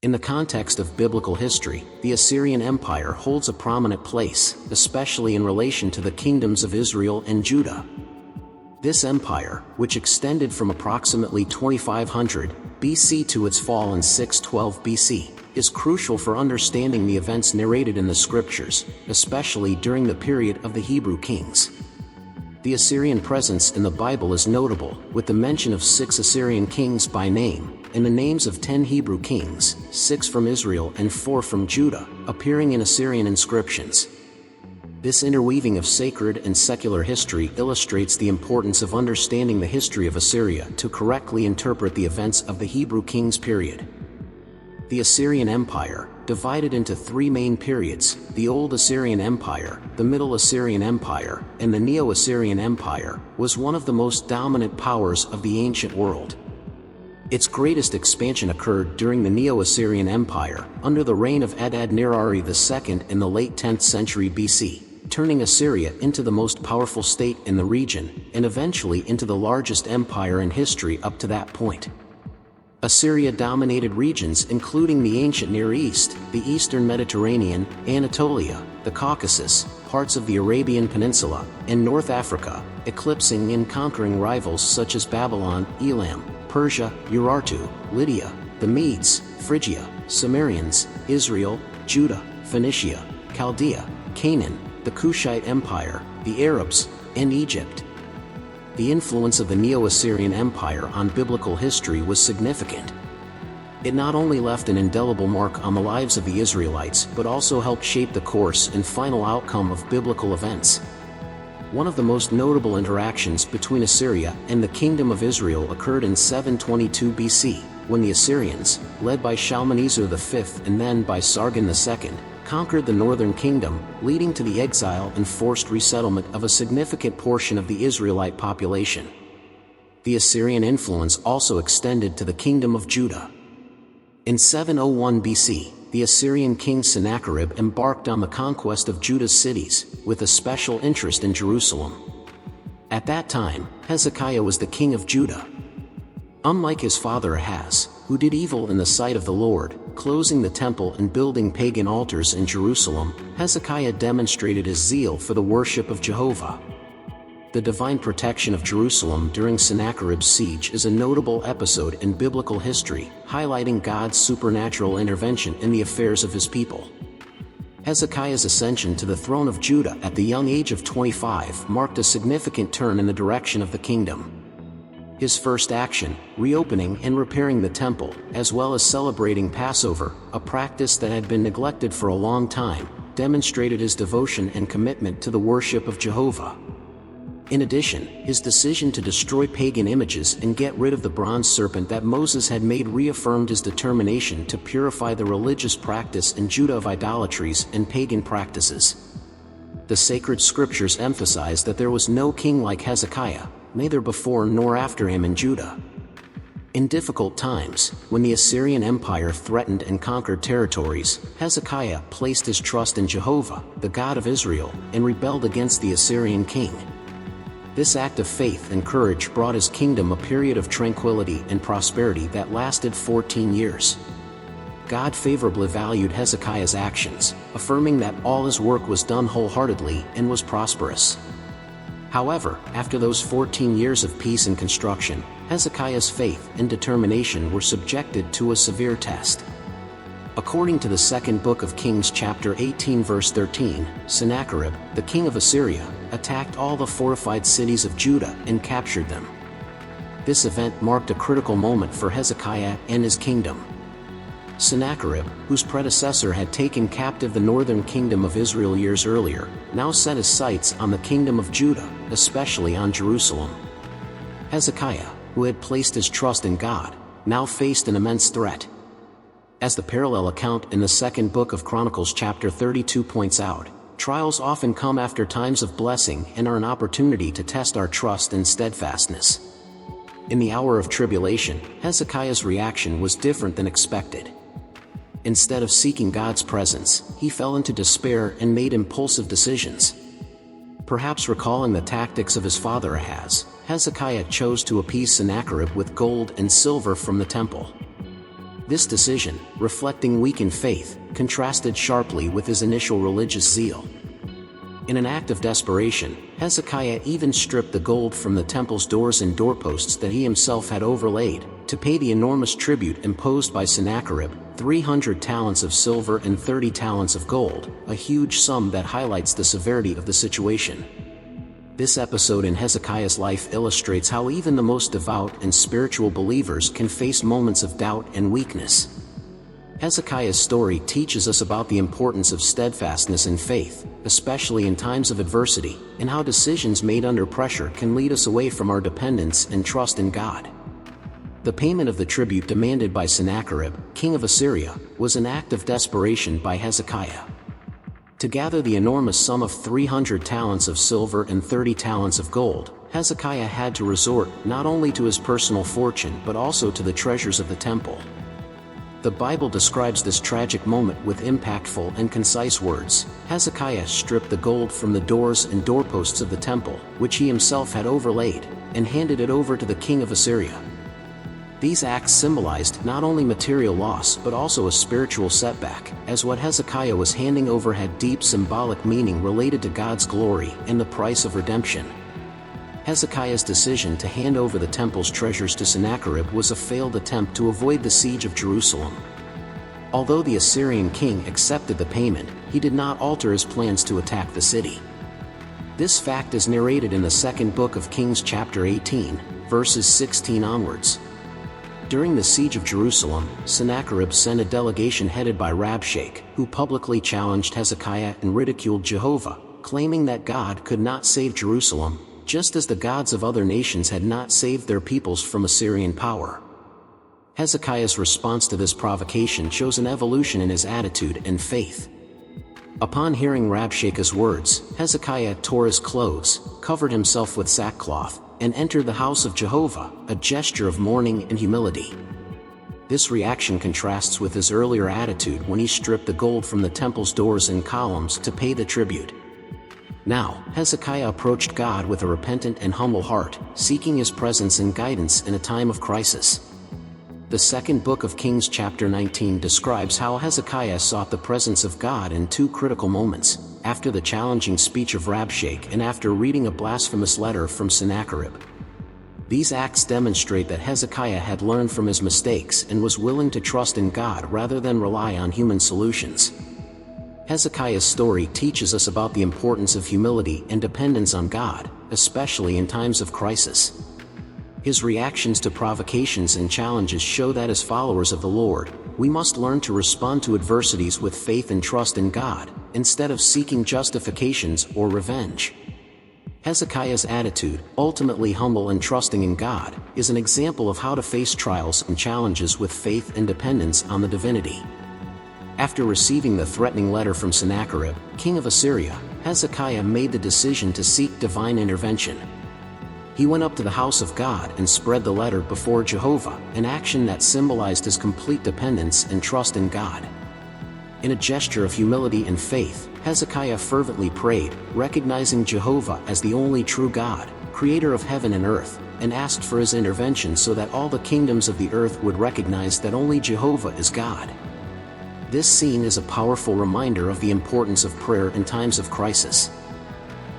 In the context of biblical history, the Assyrian Empire holds a prominent place, especially in relation to the kingdoms of Israel and Judah. This empire, which extended from approximately 2500 BC to its fall in 612 BC, is crucial for understanding the events narrated in the scriptures, especially during the period of the Hebrew kings. The Assyrian presence in the Bible is notable, with the mention of 6 Assyrian kings by name, and the names of 10 Hebrew kings, 6 from Israel and 4 from Judah, appearing in Assyrian inscriptions. This interweaving of sacred and secular history illustrates the importance of understanding the history of Assyria to correctly interpret the events of the Hebrew kings period. The Assyrian Empire, divided into 3 main periods, the Old Assyrian Empire, the Middle Assyrian Empire, and the Neo-Assyrian Empire, was one of the most dominant powers of the ancient world. Its greatest expansion occurred during the Neo-Assyrian Empire, under the reign of Adad-nirari II in the late 10th century BC, turning Assyria into the most powerful state in the region, and eventually into the largest empire in history up to that point. Assyria dominated regions including the ancient Near East, the Eastern Mediterranean, Anatolia, the Caucasus, parts of the Arabian Peninsula, and North Africa, eclipsing and conquering rivals such as Babylon, Elam, Persia, Urartu, Lydia, the Medes, Phrygia, Sumerians, Israel, Judah, Phoenicia, Chaldea, Canaan, the Kushite Empire, the Arabs, and Egypt. The influence of the Neo-Assyrian Empire on biblical history was significant. It not only left an indelible mark on the lives of the Israelites but also helped shape the course and final outcome of biblical events. One of the most notable interactions between Assyria and the Kingdom of Israel occurred in 722 BC, when the Assyrians, led by Shalmaneser V and then by Sargon II, conquered the northern kingdom, leading to the exile and forced resettlement of a significant portion of the Israelite population. The Assyrian influence also extended to the kingdom of Judah. In 701 BC, the Assyrian king Sennacherib embarked on the conquest of Judah's cities, with a special interest in Jerusalem. At that time, Hezekiah was the king of Judah. Unlike his father Ahaz, who did evil in the sight of the Lord, closing the temple and building pagan altars in Jerusalem, Hezekiah demonstrated his zeal for the worship of Jehovah. The divine protection of Jerusalem during Sennacherib's siege is a notable episode in biblical history, highlighting God's supernatural intervention in the affairs of his people. Hezekiah's ascension to the throne of Judah at the young age of 25 marked a significant turn in the direction of the kingdom. His first action, reopening and repairing the temple, as well as celebrating Passover, a practice that had been neglected for a long time, demonstrated his devotion and commitment to the worship of Jehovah. In addition, his decision to destroy pagan images and get rid of the bronze serpent that Moses had made reaffirmed his determination to purify the religious practice in Judah of idolatries and pagan practices. The sacred scriptures emphasize that there was no king like Hezekiah, neither before nor after him in Judah. In difficult times, when the Assyrian Empire threatened and conquered territories, Hezekiah placed his trust in Jehovah, the God of Israel, and rebelled against the Assyrian king. This act of faith and courage brought his kingdom a period of tranquility and prosperity that lasted 14 years. God favorably valued Hezekiah's actions, affirming that all his work was done wholeheartedly and was prosperous. However, after those 14 years of peace and construction, Hezekiah's faith and determination were subjected to a severe test. According to the second book of Kings chapter 18 verse 13, Sennacherib, the king of Assyria, attacked all the fortified cities of Judah and captured them. This event marked a critical moment for Hezekiah and his kingdom. Sennacherib, whose predecessor had taken captive the northern kingdom of Israel years earlier, now set his sights on the kingdom of Judah, especially on Jerusalem. Hezekiah, who had placed his trust in God, now faced an immense threat. As the parallel account in the second book of Chronicles chapter 32 points out, trials often come after times of blessing and are an opportunity to test our trust and steadfastness. In the hour of tribulation, Hezekiah's reaction was different than expected. Instead of seeking God's presence, he fell into despair and made impulsive decisions. Perhaps recalling the tactics of his father Ahaz, Hezekiah chose to appease Sennacherib with gold and silver from the temple. This decision, reflecting weakened faith, contrasted sharply with his initial religious zeal. In an act of desperation, Hezekiah even stripped the gold from the temple's doors and doorposts that he himself had overlaid, to pay the enormous tribute imposed by Sennacherib, 300 talents of silver and 30 talents of gold, a huge sum that highlights the severity of the situation. This episode in Hezekiah's life illustrates how even the most devout and spiritual believers can face moments of doubt and weakness. Hezekiah's story teaches us about the importance of steadfastness in faith, especially in times of adversity, and how decisions made under pressure can lead us away from our dependence and trust in God. The payment of the tribute demanded by Sennacherib, king of Assyria, was an act of desperation by Hezekiah. To gather the enormous sum of 300 talents of silver and 30 talents of gold, Hezekiah had to resort not only to his personal fortune but also to the treasures of the temple. The Bible describes this tragic moment with impactful and concise words. Hezekiah stripped the gold from the doors and doorposts of the temple, which he himself had overlaid, and handed it over to the king of Assyria. These acts symbolized not only material loss but also a spiritual setback, as what Hezekiah was handing over had deep symbolic meaning related to God's glory and the price of redemption. Hezekiah's decision to hand over the temple's treasures to Sennacherib was a failed attempt to avoid the siege of Jerusalem. Although the Assyrian king accepted the payment, he did not alter his plans to attack the city. This fact is narrated in the second book of Kings chapter 18, verses 16 onwards. During the siege of Jerusalem, Sennacherib sent a delegation headed by Rabshakeh, who publicly challenged Hezekiah and ridiculed Jehovah, claiming that God could not save Jerusalem, just as the gods of other nations had not saved their peoples from Assyrian power. Hezekiah's response to this provocation shows an evolution in his attitude and faith. Upon hearing Rabshakeh's words, Hezekiah tore his clothes, covered himself with sackcloth, and entered the house of Jehovah, a gesture of mourning and humility. This reaction contrasts with his earlier attitude when he stripped the gold from the temple's doors and columns to pay the tribute. Now, Hezekiah approached God with a repentant and humble heart, seeking his presence and guidance in a time of crisis. The second book of Kings chapter 19 describes how Hezekiah sought the presence of God in two critical moments: after the challenging speech of Rabshakeh and after reading a blasphemous letter from Sennacherib. These acts demonstrate that Hezekiah had learned from his mistakes and was willing to trust in God rather than rely on human solutions. Hezekiah's story teaches us about the importance of humility and dependence on God, especially in times of crisis. His reactions to provocations and challenges show that as followers of the Lord, we must learn to respond to adversities with faith and trust in God, instead of seeking justifications or revenge. Hezekiah's attitude, ultimately humble and trusting in God, is an example of how to face trials and challenges with faith and dependence on the divinity. After receiving the threatening letter from Sennacherib, king of Assyria, Hezekiah made the decision to seek divine intervention. He went up to the house of God and spread the letter before Jehovah, an action that symbolized his complete dependence and trust in God. In a gesture of humility and faith, Hezekiah fervently prayed, recognizing Jehovah as the only true God, creator of heaven and earth, and asked for his intervention so that all the kingdoms of the earth would recognize that only Jehovah is God. This scene is a powerful reminder of the importance of prayer in times of crisis.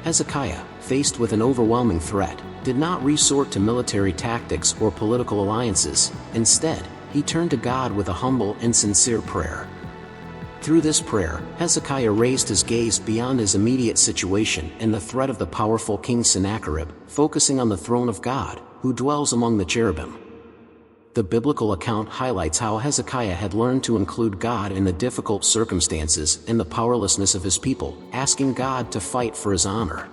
Hezekiah, faced with an overwhelming threat, did not resort to military tactics or political alliances. Instead, he turned to God with a humble and sincere prayer. Through this prayer, Hezekiah raised his gaze beyond his immediate situation and the threat of the powerful king Sennacherib, focusing on the throne of God, who dwells among the cherubim. The biblical account highlights how Hezekiah had learned to include God in the difficult circumstances and the powerlessness of his people, asking God to fight for his honor.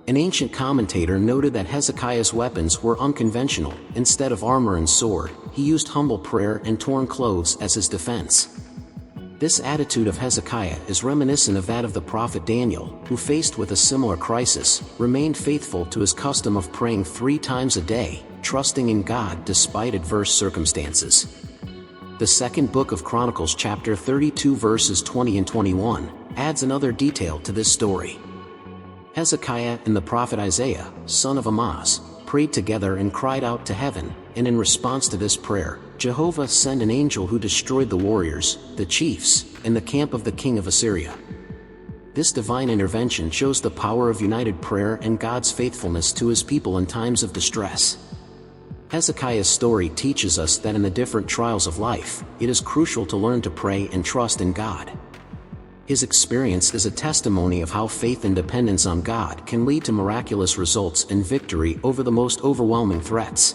An ancient commentator noted that Hezekiah's weapons were unconventional. Instead of armor and sword, he used humble prayer and torn clothes as his defense. This attitude of Hezekiah is reminiscent of that of the prophet Daniel, who, faced with a similar crisis, remained faithful to his custom of praying 3 times a day, trusting in God despite adverse circumstances. The second book of Chronicles chapter 32 verses 20 and 21 adds another detail to this story. Hezekiah and the prophet Isaiah, son of Amoz, prayed together and cried out to heaven, and in response to this prayer, Jehovah sent an angel who destroyed the warriors, the chiefs, and the camp of the king of Assyria. This divine intervention shows the power of united prayer and God's faithfulness to his people in times of distress. Hezekiah's story teaches us that in the different trials of life, it is crucial to learn to pray and trust in God. His experience is a testimony of how faith and dependence on God can lead to miraculous results and victory over the most overwhelming threats.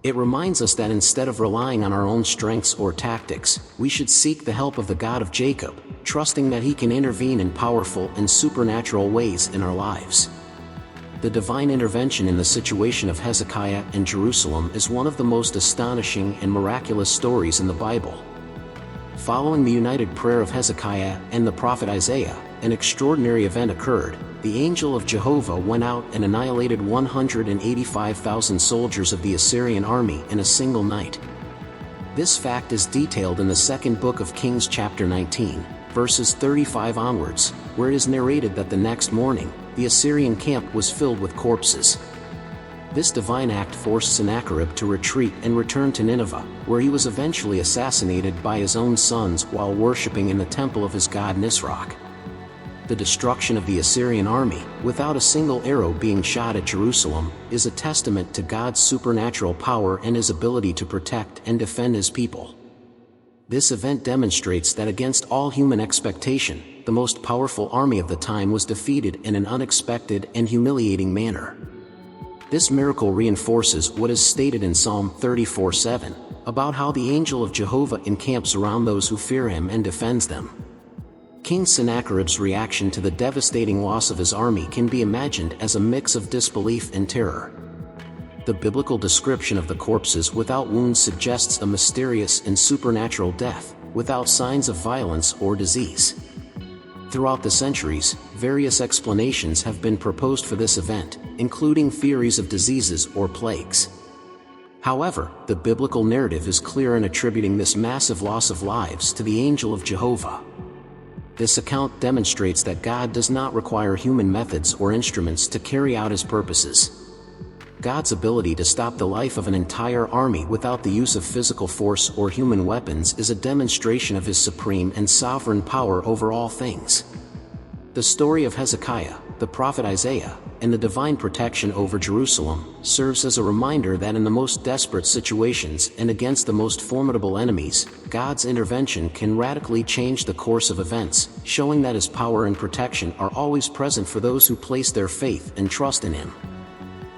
It reminds us that instead of relying on our own strengths or tactics, we should seek the help of the God of Jacob, trusting that he can intervene in powerful and supernatural ways in our lives. The divine intervention in the situation of Hezekiah and Jerusalem is one of the most astonishing and miraculous stories in the Bible. Following the united prayer of Hezekiah and the prophet Isaiah, an extraordinary event occurred. The angel of Jehovah went out and annihilated 185,000 soldiers of the Assyrian army in a single night. This fact is detailed in the second book of Kings chapter 19, verses 35 onwards, where it is narrated that the next morning, the Assyrian camp was filled with corpses. This divine act forced Sennacherib to retreat and return to Nineveh, where he was eventually assassinated by his own sons while worshipping in the temple of his god Nisroch. The destruction of the Assyrian army, without a single arrow being shot at Jerusalem, is a testament to God's supernatural power and his ability to protect and defend his people. This event demonstrates that against all human expectation, the most powerful army of the time was defeated in an unexpected and humiliating manner. This miracle reinforces what is stated in Psalm 34:7, about how the angel of Jehovah encamps around those who fear him and defends them. King Sennacherib's reaction to the devastating loss of his army can be imagined as a mix of disbelief and terror. The biblical description of the corpses without wounds suggests a mysterious and supernatural death, without signs of violence or disease. Throughout the centuries, various explanations have been proposed for this event, including theories of diseases or plagues. However, the biblical narrative is clear in attributing this massive loss of lives to the angel of Jehovah. This account demonstrates that God does not require human methods or instruments to carry out his purposes. God's ability to stop the life of an entire army without the use of physical force or human weapons is a demonstration of his supreme and sovereign power over all things. The story of Hezekiah, the prophet Isaiah, and the divine protection over Jerusalem serves as a reminder that in the most desperate situations and against the most formidable enemies, God's intervention can radically change the course of events, showing that his power and protection are always present for those who place their faith and trust in him.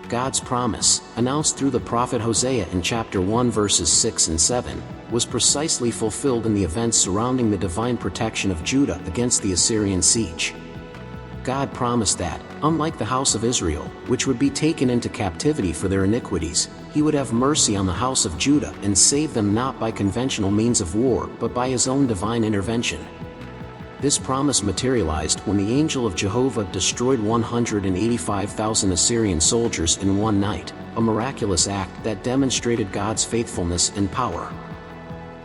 God's promise, announced through the prophet Hosea in chapter 1 verses 6 and 7, was precisely fulfilled in the events surrounding the divine protection of Judah against the Assyrian siege. God promised that, unlike the house of Israel, which would be taken into captivity for their iniquities, he would have mercy on the house of Judah and save them not by conventional means of war but by his own divine intervention. This promise materialized when the angel of Jehovah destroyed 185,000 Assyrian soldiers in one night, a miraculous act that demonstrated God's faithfulness and power.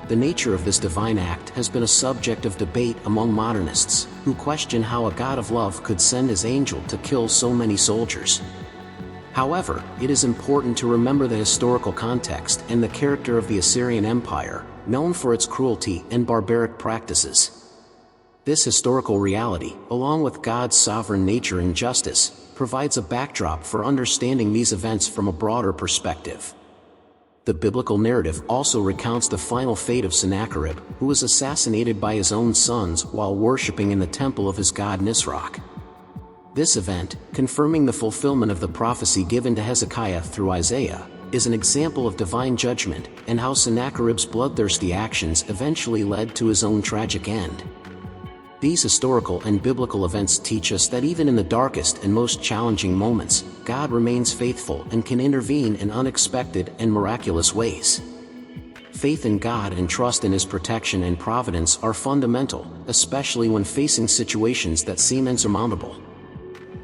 The nature of this divine act has been a subject of debate among modernists, who question how a God of love could send his angel to kill so many soldiers. However, it is important to remember the historical context and the character of the Assyrian Empire, known for its cruelty and barbaric practices. This historical reality, along with God's sovereign nature and justice, provides a backdrop for understanding these events from a broader perspective. The biblical narrative also recounts the final fate of Sennacherib, who was assassinated by his own sons while worshipping in the temple of his god Nisroch. This event, confirming the fulfillment of the prophecy given to Hezekiah through Isaiah, is an example of divine judgment and how Sennacherib's bloodthirsty actions eventually led to his own tragic end. These historical and biblical events teach us that even in the darkest and most challenging moments, God remains faithful and can intervene in unexpected and miraculous ways. Faith in God and trust in his protection and providence are fundamental, especially when facing situations that seem insurmountable.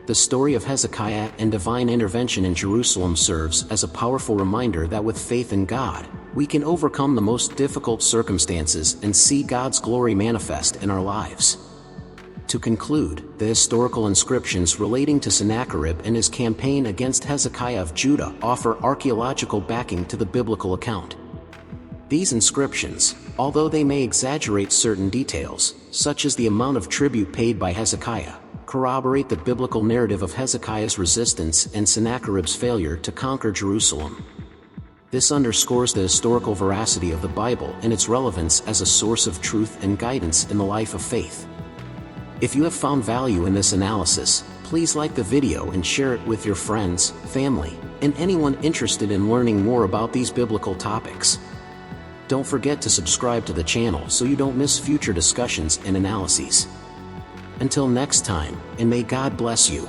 The story of Hezekiah and divine intervention in Jerusalem serves as a powerful reminder that with faith in God, we can overcome the most difficult circumstances and see God's glory manifest in our lives. To conclude, the historical inscriptions relating to Sennacherib and his campaign against Hezekiah of Judah offer archaeological backing to the biblical account. These inscriptions, although they may exaggerate certain details, such as the amount of tribute paid by Hezekiah, corroborate the biblical narrative of Hezekiah's resistance and Sennacherib's failure to conquer Jerusalem. This underscores the historical veracity of the Bible and its relevance as a source of truth and guidance in the life of faith. If you have found value in this analysis, please like the video and share it with your friends, family, and anyone interested in learning more about these biblical topics. Don't forget to subscribe to the channel so you don't miss future discussions and analyses. Until next time, and may God bless you.